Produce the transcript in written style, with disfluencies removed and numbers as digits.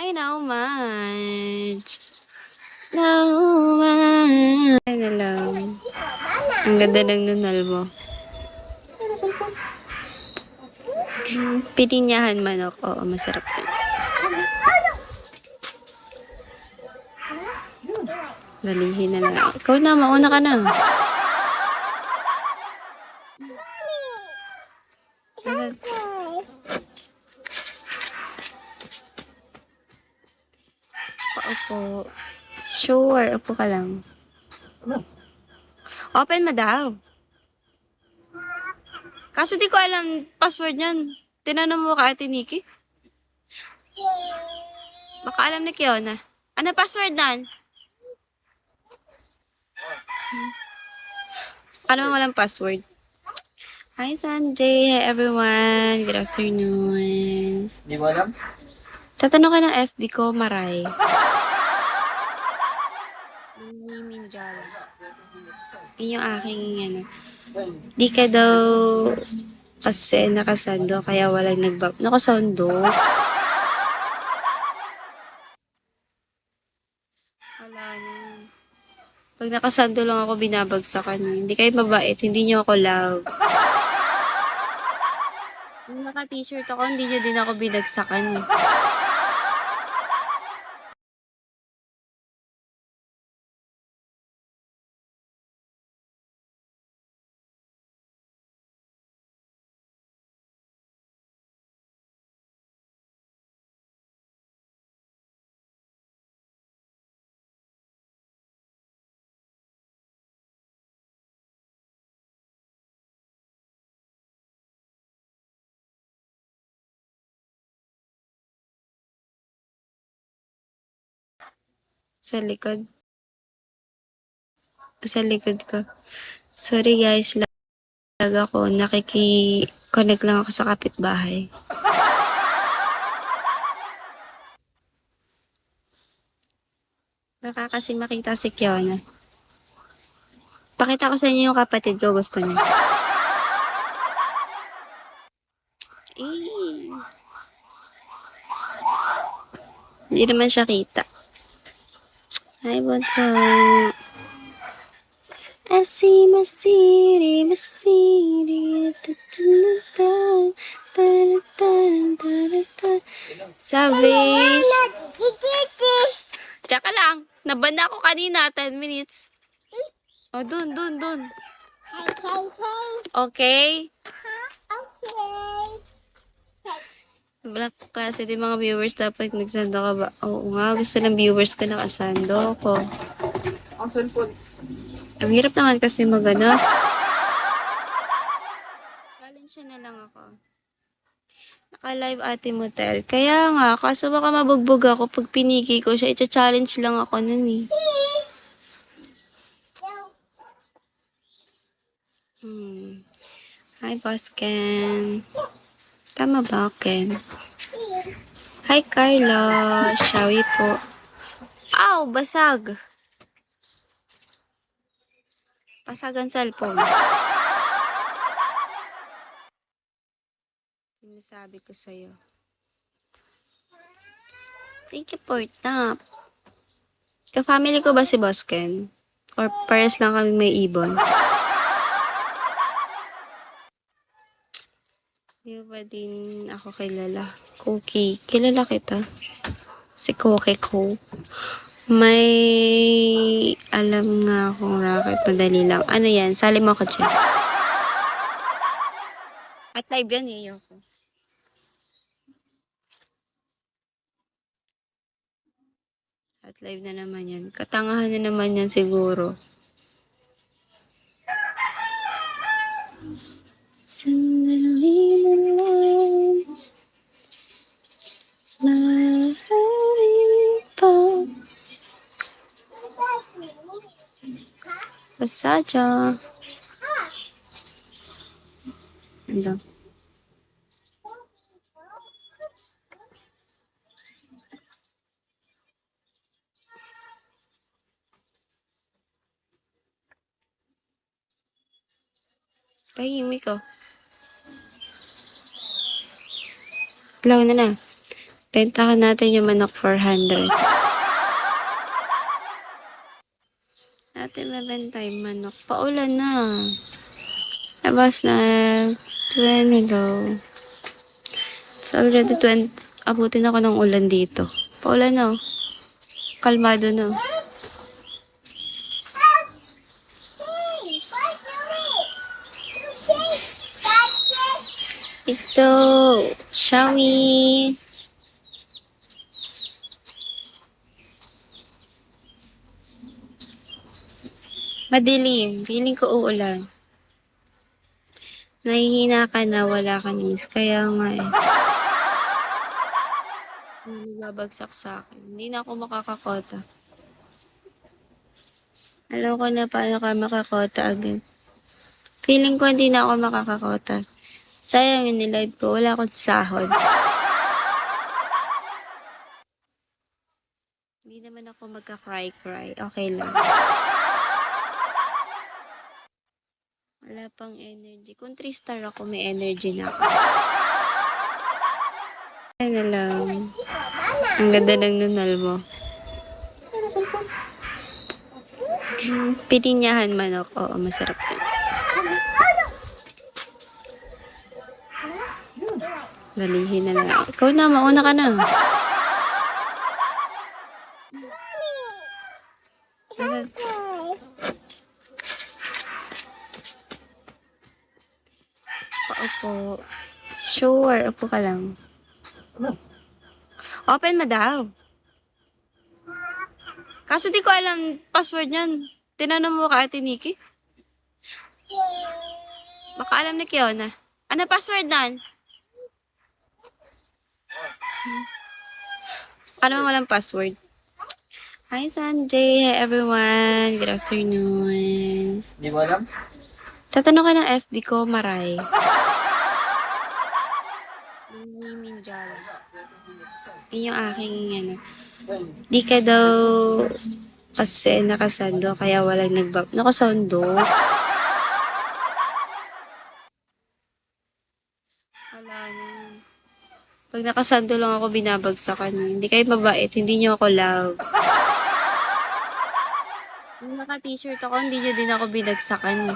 I know much. Know much. Ay na lang. Ang ganda ng nunal mo. Pininyahan manok. Oo, masarap yun. Dalihin na lang. Ikaw na, mauna ka na. Paupo. Sure, upo ka lang. Open mo daw. Kaso di ko alam password niyan. Tinanong mo ka, Ate Nikki? Baka alam ni Kiona. Ano password nan? Paano mo walang password? Hi Sanjay, hi everyone. Good afternoon. Di mo alam? Tatanong ka ng FB ko, Maray. Minjala. Yun yung aking ano. Di ka daw kasi nakasando kaya walang nagbab. Nakasando? Wala na. Pag nakasando lang ako, binabagsakan. Hindi kayo mabait, hindi nyo ako love. Nung naka-t-shirt ako, hindi nyo din ako binagsakan. Sa likod. Sa likod ko. Sorry guys, lag ako. Nakiki-connect lang ako sa kapitbahay. Baka kasi makita si Kiona. Pakita ko sa inyo yung kapatid ko, gusto niya. Eh. Hindi naman siya kita. Hi, Bunso. I see my city, my city. Savage. Tsaka lang. Nabanda ako kanina, 10 minutes. Oh, dun. Okay? Black klase din mga viewers dapat nagsando ka ba? Oo nga, gusto ng viewers ko nakasando ko. Ang cellphone. Ang hirap naman kasi magano. Challenge na lang ako. Naka-live Ate Motel. Kaya nga, kaso baka mabugbog ako pag piniki ko siya. Icha-challenge lang ako nun eh. Hi, Boss Ken. Tama ba, Ken? Hi, Carla. Shawi po. Aw, basag. Basag ang cellphone. Sinasabi ko sa'yo. Thank you for tap. Ka-family ko ba si Boss Ken? Or pares lang kami may ibon? Di ba din ako kilala? Cookie. Kilala kita. Si Cookie ko. May alam nga akong racket. Madali lang. Ano yan? Sali mo ako dyan. At live yan eh. Ayoko. At live na naman yan. Katangahan na naman yan siguro. Sandali na lang. Maaaring pa. Basta dyan. Ano? Tahimik ko. Ilaw na na. Bentahan natin yung manok 400. Natin mabenta yung manok. Paulan na. Labas na. 20 daw. It's already 20. Abutin ako ng ulan dito. Paulan na. Kalmado na. Ito. Shawi. Madilim. Feeling ko uulan. Nahihina ka na, wala ka news. Kaya nga eh. Babagsak sa akin. Hindi na ako makakakota. Alam ko na paano ka makakota agad. Feeling ko hindi na ako makakakota. Sayang yung nilive ko. Wala akong sahod. Hindi naman ako magka-cry-cry. Okay lang. Wala pang energy. Kung 3 star ako, may energy na ako. Ano lang. Ang ganda ng nunal mo. Pininyahan manok. Oo, masarap yun. Dalihin na lang. Ikaw na, mauna ka na. Paupo. Sure, upo ka lang. Open mo daw. Kaso di ko alam password niyan. Tinanong mo ka, Ate Nikki? Baka alam ni Kiona. Ano password nan? Ano mo walang password? Hi Sanjay, hi everyone. Good afternoon. Di mo alam? Tatanong ka ng FB ko, Maray. Minjala. Yun yung aking ano. Di ka daw kasi nakasando kaya walang nakasando? Wala na. Pag nakasando lang ako, binabagsakan. Hindi kayo mabait, hindi nyo ako love. Kung naka-t-shirt ako, hindi nyo din ako binagsakan.